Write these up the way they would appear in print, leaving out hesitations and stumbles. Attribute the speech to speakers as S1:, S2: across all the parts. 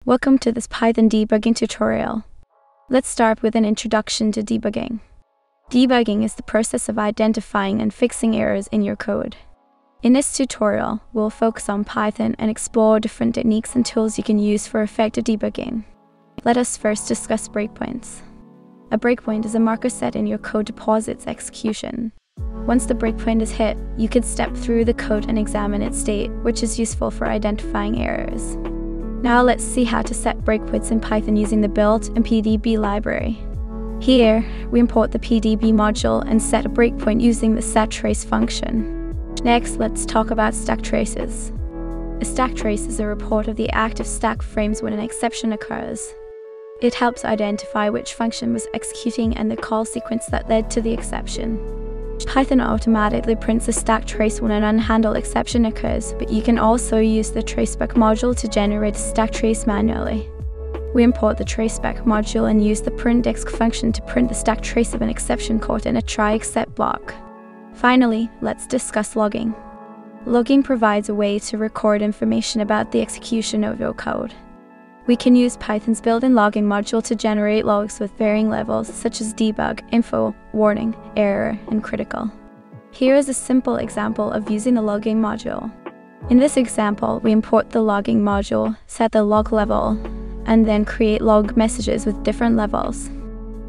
S1: Welcome to this Python debugging tutorial. Let's start with an introduction to debugging. Debugging is the process of identifying and fixing errors in your code. In this tutorial, we'll focus on Python and explore different techniques and tools you can use for effective debugging. Let us first discuss breakpoints. A breakpoint is a marker set in your code to pause its execution. Once the breakpoint is hit, you can step through the code and examine its state, which is useful for identifying errors. Now let's see how to set breakpoints in Python using the build and PDB library. Here, we import the PDB module and set a breakpoint using the setTrace function. Next, let's talk about stack traces. A stack trace is a report of the active stack frames when an exception occurs. It helps identify which function was executing and the call sequence that led to the exception. Python automatically prints a stack trace when an unhandled exception occurs, but you can also use the tracespec module to generate a stack trace manually. We import the tracespec module and use the printExec function to print the stack trace of an exception caught in a try-except block. Finally, let's discuss logging. Logging provides a way to record information about the execution of your code. We can use Python's built-in logging module to generate logs with varying levels, such as debug, info, warning, error, and critical. Here is a simple example of using the logging module. In this example, we import the logging module, set the log level, and then create log messages with different levels.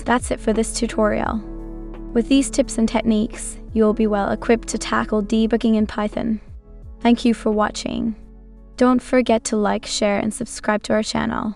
S1: That's it for this tutorial. With these tips and techniques, you will be well equipped to tackle debugging in Python. Thank you for watching. Don't forget to like, share, and subscribe to our channel.